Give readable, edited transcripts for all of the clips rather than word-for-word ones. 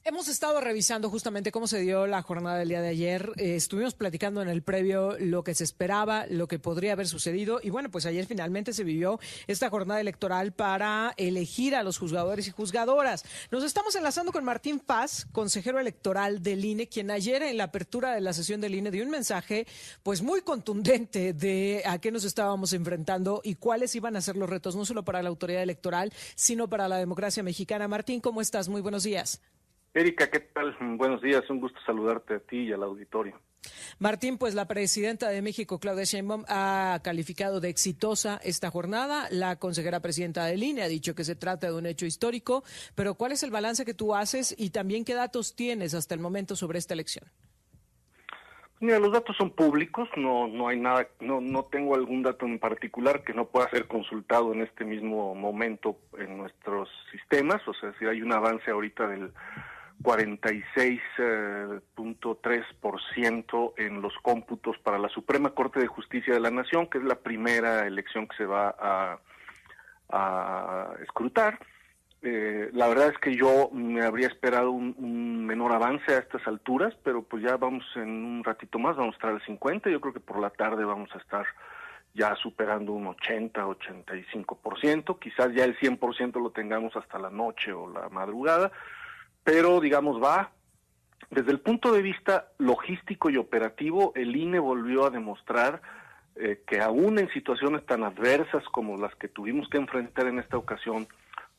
Hemos estado revisando justamente cómo se dio la jornada del día de ayer. Estuvimos platicando en el previo lo que se esperaba, lo que podría haber sucedido. Y bueno, pues ayer finalmente se vivió esta jornada electoral para elegir a los juzgadores y juzgadoras. Nos estamos enlazando con Martín Paz, consejero electoral del INE, quien ayer en la apertura de la sesión del INE dio un mensaje pues muy contundente de a qué nos estábamos enfrentando y cuáles iban a ser los retos, no solo para la autoridad electoral, sino para la democracia mexicana. Martín, ¿cómo estás? Muy buenos días. Erika, ¿qué tal? Buenos días, un gusto saludarte a ti y al auditorio. Martín, pues la presidenta de México, Claudia Sheinbaum, ha calificado de exitosa esta jornada. La consejera presidenta del INE ha dicho que se trata de un hecho histórico, pero ¿cuál es el balance que tú haces y también qué datos tienes hasta el momento sobre esta elección? Mira, los datos son públicos, no hay nada, no tengo algún dato en particular que no pueda ser consultado en este mismo momento en nuestros sistemas, o sea, si hay un avance ahorita del 46.3% en los cómputos para la Suprema Corte de Justicia de la Nación, que es la primera elección que se va a escrutar. La verdad es que yo me habría esperado un menor avance a estas alturas, pero pues ya vamos en un ratito más, vamos a estar al 50, yo creo que por la tarde vamos a estar ya superando un 80-85%, quizás ya el 100% lo tengamos hasta la noche o la madrugada, pero digamos va. Desde el punto de vista logístico y operativo, el INE volvió a demostrar que aún en situaciones tan adversas como las que tuvimos que enfrentar en esta ocasión,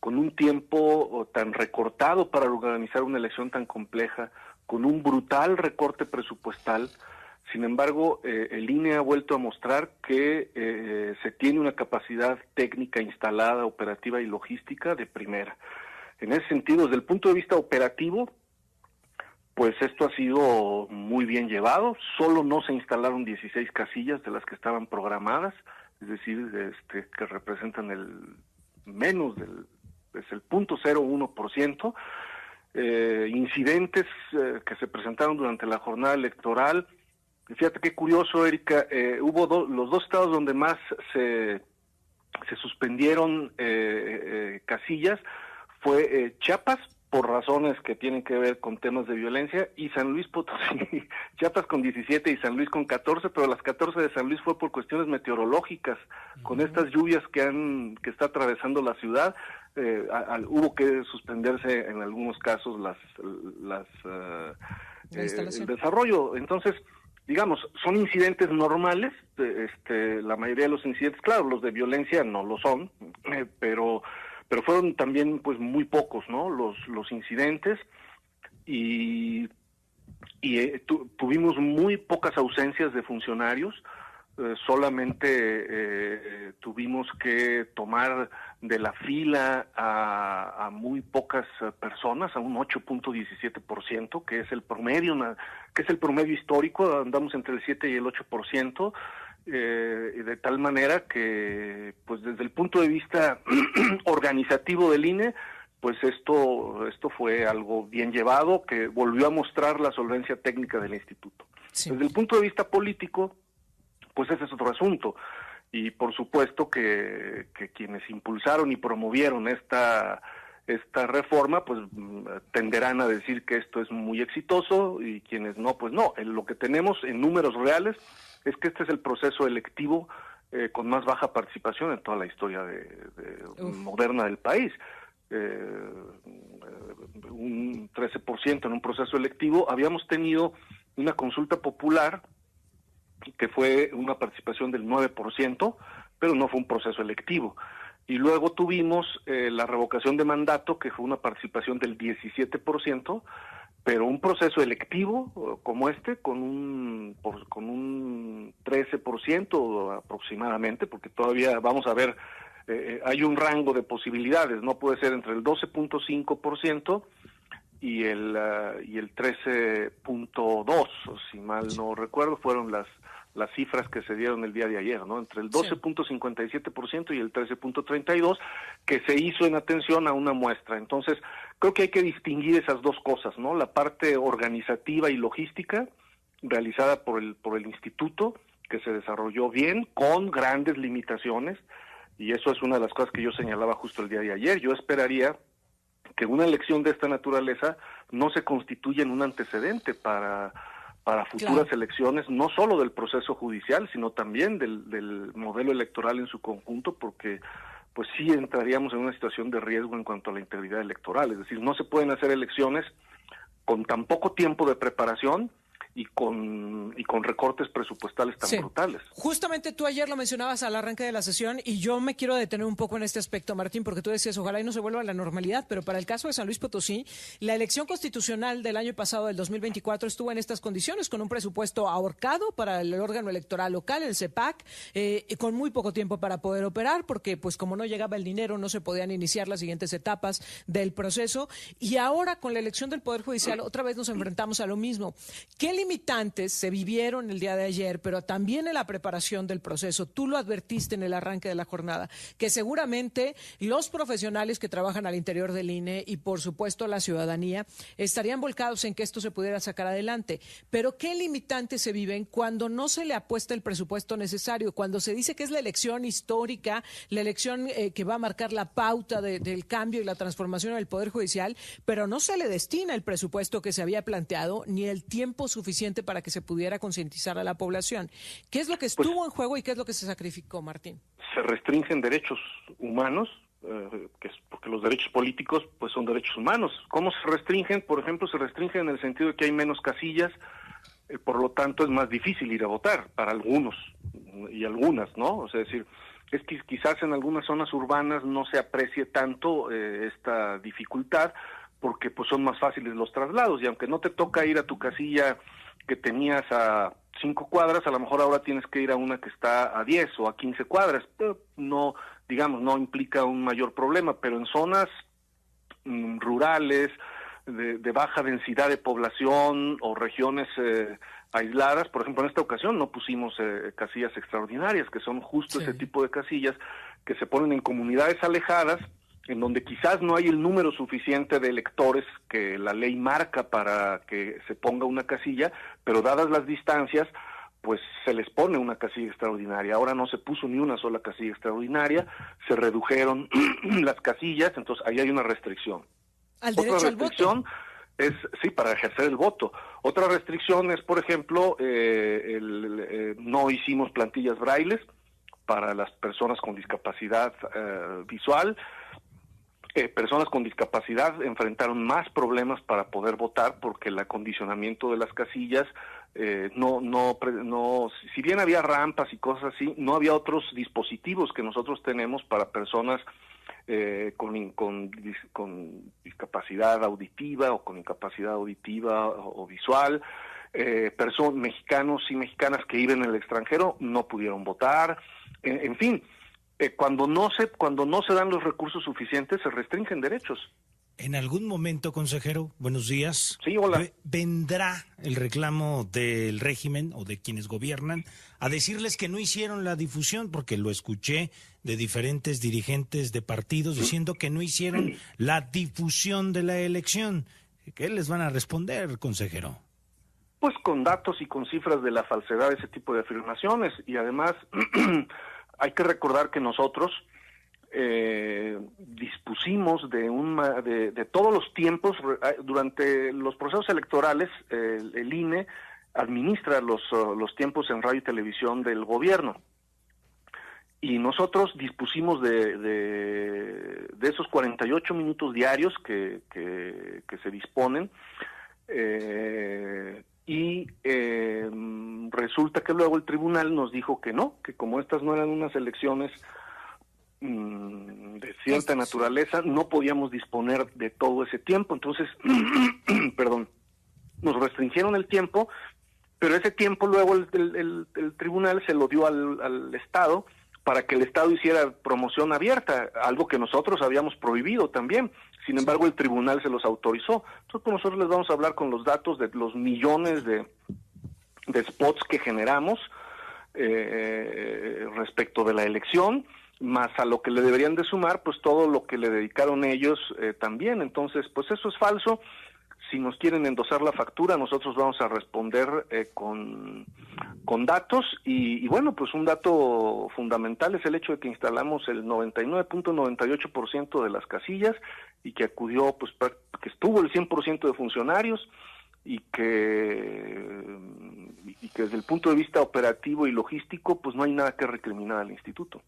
con un tiempo tan recortado para organizar una elección tan compleja, con un brutal recorte presupuestal, sin embargo, el INE ha vuelto a mostrar que se tiene una capacidad técnica instalada, operativa y logística de primera. En ese sentido, desde el punto de vista operativo, pues esto ha sido muy bien llevado. Solo no se instalaron 16 casillas de las que estaban programadas, es decir, que representan el menos del es el 0.01%. Incidentes que se presentaron durante la jornada electoral. Fíjate qué curioso, Erika, hubo los dos estados donde más se suspendieron casillas, fue Chiapas, por razones que tienen que ver con temas de violencia, y San Luis Potosí, Chiapas con 17 y San Luis con 14, pero las 14 de San Luis fue por cuestiones meteorológicas, con estas lluvias que está atravesando la ciudad, hubo que suspenderse en algunos casos el desarrollo. Entonces, digamos, son incidentes normales, la mayoría de los incidentes, claro, los de violencia no lo son, pero fueron también pues muy pocos, ¿no? Los incidentes y tuvimos muy pocas ausencias de funcionarios, solamente tuvimos que tomar de la fila a muy pocas personas, a un 8.17%, que es el promedio, histórico, andamos entre el 7 y el 8%. De tal manera que, pues desde el punto de vista organizativo del INE, pues esto fue algo bien llevado, que volvió a mostrar la solvencia técnica del instituto. Sí. Desde el punto de vista político, pues ese es otro asunto, y por supuesto que quienes impulsaron y promovieron esta reforma, pues tenderán a decir que esto es muy exitoso, y quienes no, pues no. Lo que tenemos en números reales es que este es el proceso electivo con más baja participación en toda la historia moderna del país. Un 13% en un proceso electivo. Habíamos tenido una consulta popular que fue una participación del 9%, pero no fue un proceso electivo. Y luego tuvimos la revocación de mandato, que fue una participación del 17%, pero un proceso electivo como con un 13% aproximadamente, porque todavía vamos a ver, hay un rango de posibilidades, no puede ser entre el 12.5% y el 13.2%, si mal no recuerdo, fueron las cifras que se dieron el día de ayer, ¿no? Entre el 12.57% y el 13.32%, que se hizo en atención a una muestra. Entonces, creo que hay que distinguir esas dos cosas, ¿no? La parte organizativa y logística realizada por el instituto, que se desarrolló bien, con grandes limitaciones, y eso es una de las cosas que yo señalaba justo el día de ayer. Yo esperaría que una elección de esta naturaleza no se constituye en un antecedente para futuras elecciones, no solo del proceso judicial, sino también del modelo electoral en su conjunto, porque pues sí entraríamos en una situación de riesgo en cuanto a la integridad electoral. Es decir, no se pueden hacer elecciones con tan poco tiempo de preparación y con recortes presupuestales tan brutales. Justamente tú ayer lo mencionabas al arranque de la sesión y yo me quiero detener un poco en este aspecto, Martín, porque tú decías, ojalá y no se vuelva a la normalidad, pero para el caso de San Luis Potosí, la elección constitucional del año pasado, del 2024, estuvo en estas condiciones, con un presupuesto ahorcado para el órgano electoral local, el CEPAC, con muy poco tiempo para poder operar, porque pues como no llegaba el dinero, no se podían iniciar las siguientes etapas del proceso, y ahora con la elección del Poder Judicial otra vez nos enfrentamos a lo mismo. ¿Qué limitantes se vivieron el día de ayer, pero también en la preparación del proceso? Tú lo advertiste en el arranque de la jornada, que seguramente los profesionales que trabajan al interior del INE y por supuesto la ciudadanía estarían volcados en que esto se pudiera sacar adelante. Pero ¿qué limitantes se viven cuando no se le apuesta el presupuesto necesario? Cuando se dice que es la elección histórica, la elección que va a marcar la pauta del cambio y la transformación del Poder Judicial, pero no se le destina el presupuesto que se había planteado ni el tiempo suficiente para que se pudiera concientizar a la población. ¿Qué es lo que estuvo en juego y qué es lo que se sacrificó, Martín? Se restringen derechos humanos, porque los derechos políticos pues son derechos humanos. ¿Cómo se restringen? Por ejemplo, se restringen en el sentido de que hay menos casillas, por lo tanto es más difícil ir a votar para algunos y algunas, ¿no? O sea, es decir, es que quizás en algunas zonas urbanas no se aprecie tanto esta dificultad, porque pues son más fáciles los traslados, y aunque no te toca ir a tu casilla que tenías a 5 cuadras, a lo mejor ahora tienes que ir a una que está a 10 o a 15 cuadras, pero no, digamos, no implica un mayor problema, pero en zonas rurales, de baja densidad de población o regiones aisladas, por ejemplo, en esta ocasión no pusimos casillas extraordinarias, que son justo ese tipo de casillas que se ponen en comunidades alejadas, en donde quizás no hay el número suficiente de electores que la ley marca para que se ponga una casilla, pero dadas las distancias, pues se les pone una casilla extraordinaria. Ahora no se puso ni una sola casilla extraordinaria, se redujeron las casillas, entonces ahí hay una restricción. ¿Al derecho al voto? Es, sí, para ejercer el voto. Otra restricción es, por ejemplo, no hicimos plantillas brailes para las personas con discapacidad visual. Personas con discapacidad enfrentaron más problemas para poder votar porque el acondicionamiento de las casillas si bien había rampas y cosas así, no había otros dispositivos que nosotros tenemos para personas con discapacidad auditiva o con incapacidad auditiva o visual. Mexicanos y mexicanas que viven en el extranjero no pudieron votar. En fin, cuando no se dan los recursos suficientes, se restringen derechos. En algún momento, consejero, buenos días. Sí, hola. ¿Vendrá el reclamo del régimen o de quienes gobiernan a decirles que no hicieron la difusión? Porque lo escuché de diferentes dirigentes de partidos diciendo que no hicieron la difusión de la elección. ¿Qué les van a responder, consejero? Pues con datos y con cifras de la falsedad de ese tipo de afirmaciones. Y además hay que recordar que nosotros dispusimos de todos los tiempos durante los procesos electorales. El INE administra los tiempos en radio y televisión del gobierno, y nosotros dispusimos de esos 48 minutos diarios que se disponen, y resulta que luego el tribunal nos dijo que no, que como estas no eran unas elecciones de cierta naturaleza, no podíamos disponer de todo ese tiempo. Entonces, perdón, nos restringieron el tiempo, pero ese tiempo luego el tribunal se lo dio al Estado para que el Estado hiciera promoción abierta, algo que nosotros habíamos prohibido también. Sin embargo, el tribunal se los autorizó. Entonces, pues nosotros les vamos a hablar con los datos de los millones de spots que generamos respecto de la elección, más a lo que le deberían de sumar, pues todo lo que le dedicaron ellos también. Entonces, pues eso es falso. Si nos quieren endosar la factura, nosotros vamos a responder con datos y bueno, pues un dato fundamental es el hecho de que instalamos el 99.98% de las casillas y que acudió, pues que estuvo el 100% de funcionarios y que desde el punto de vista operativo y logístico, pues no hay nada que recriminar al instituto.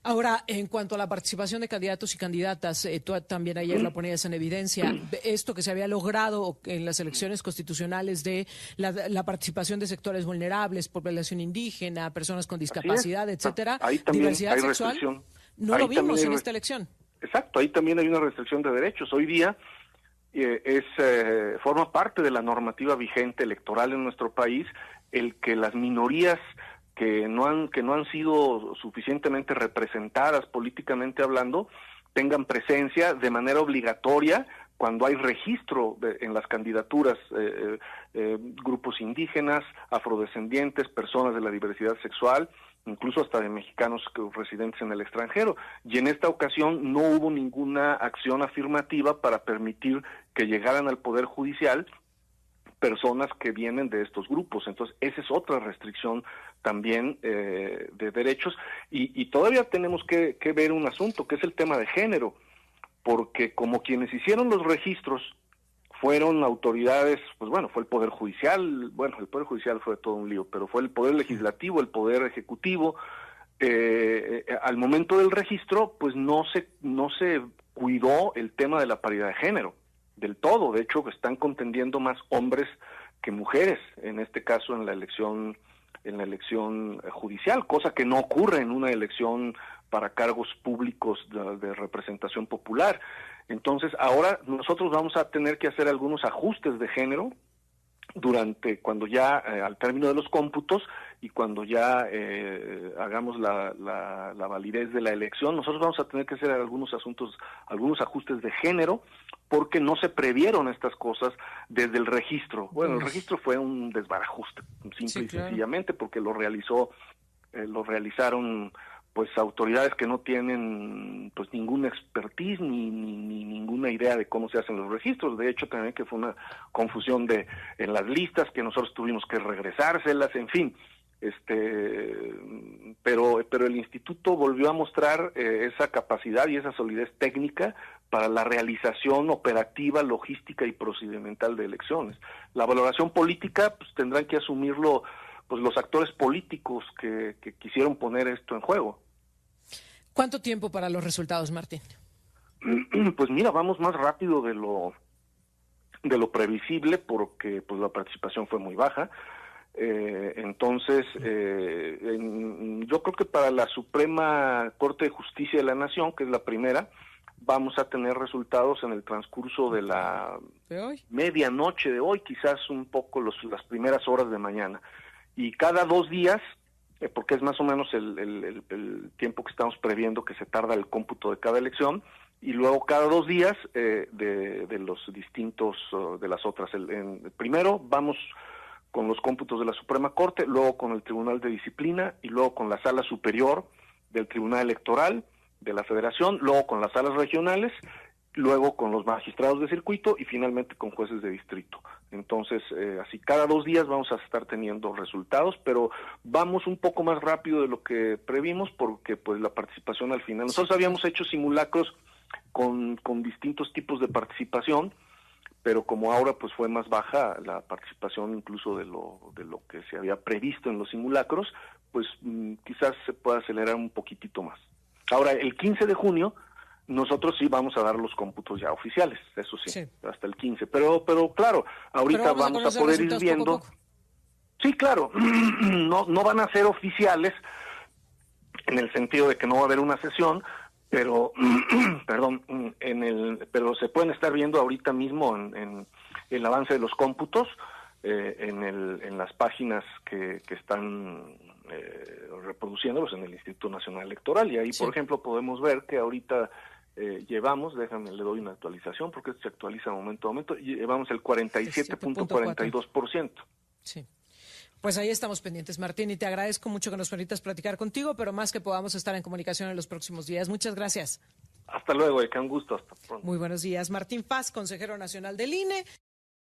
Ahora, en cuanto a la participación de candidatos y candidatas, tú también ayer lo ponías en evidencia, esto que se había logrado en las elecciones constitucionales de la participación de sectores vulnerables, población indígena, personas con discapacidad, etcétera, ahí también diversidad hay sexual, restricción. no Ahí lo vimos en hay esta elección. Exacto, ahí también hay una restricción de derechos. Hoy día forma parte de la normativa vigente electoral en nuestro país el que las minorías que no han sido suficientemente representadas políticamente hablando tengan presencia de manera obligatoria cuando hay registro en las candidaturas, grupos indígenas, afrodescendientes, personas de la diversidad sexual, incluso hasta de mexicanos residentes en el extranjero. Y en esta ocasión no hubo ninguna acción afirmativa para permitir que llegaran al Poder Judicial personas que vienen de estos grupos. Entonces, esa es otra restricción también de derechos. Y todavía tenemos que ver un asunto, que es el tema de género, porque como quienes hicieron los registros fueron autoridades, pues bueno, fue el Poder Judicial, bueno, el Poder Judicial fue todo un lío, pero fue el Poder Legislativo, el Poder Ejecutivo. Al momento del registro, pues no se cuidó el tema de la paridad de género del todo. De hecho, están contendiendo más hombres que mujeres, en este caso en la elección judicial, cosa que no ocurre en una elección para cargos públicos de representación popular. Entonces, ahora nosotros vamos a tener que hacer algunos ajustes de género cuando ya al término de los cómputos y cuando ya hagamos la validez de la elección, nosotros vamos a tener que hacer algunos ajustes de género, porque no se previeron estas cosas desde el registro. Bueno, el registro fue un desbarajuste, simple y sencillamente, porque lo realizaron pues autoridades que no tienen pues ninguna expertise ni ninguna idea de cómo se hacen los registros. De hecho, también que fue una confusión en las listas que nosotros tuvimos que regresárselas, en fin. Pero el instituto volvió a mostrar esa capacidad y esa solidez técnica para la realización operativa, logística y procedimental de elecciones. La valoración política pues tendrán que asumirlo pues los actores políticos que quisieron poner esto en juego. ¿Cuánto tiempo para los resultados, Martín? Pues mira, vamos más rápido de lo previsible, porque pues la participación fue muy baja. Entonces, yo creo que para la Suprema Corte de Justicia de la Nación, que es la primera, vamos a tener resultados en el transcurso de la medianoche de hoy, quizás un poco las primeras horas de mañana. Y cada 2 días, porque es más o menos el tiempo que estamos previendo que se tarda el cómputo de cada elección, y luego cada 2 días de los distintos, de las otras. Primero vamos con los cómputos de la Suprema Corte, luego con el Tribunal de Disciplina y luego con la Sala Superior del Tribunal Electoral de la Federación, luego con las salas regionales, luego con los magistrados de circuito y finalmente con jueces de distrito. Entonces, así cada 2 días vamos a estar teniendo resultados, pero vamos un poco más rápido de lo que previmos, porque pues la participación al final, nosotros habíamos hecho simulacros con distintos tipos de participación, pero como ahora pues fue más baja la participación incluso de lo que se había previsto en los simulacros, pues quizás se pueda acelerar un poquitito más. Ahora, el 15 de junio, nosotros sí vamos a dar los cómputos ya oficiales, eso sí, hasta el 15. Pero claro, ahorita vamos a poder ir viendo. Poco. Sí, claro, no van a ser oficiales en el sentido de que no va a haber una sesión, pero pero se pueden estar viendo ahorita mismo en el avance de los cómputos, en las páginas que están reproduciéndolos en el Instituto Nacional Electoral, y ahí por ejemplo podemos ver que ahorita llevamos, le doy una actualización porque esto se actualiza momento a momento, llevamos el 47.42%. Sí. Pues ahí estamos pendientes, Martín, y te agradezco mucho que nos permitas platicar contigo, pero más que podamos estar en comunicación en los próximos días. Muchas gracias. Hasta luego, un gusto, hasta pronto. Muy buenos días. Martín Paz, consejero nacional del INE.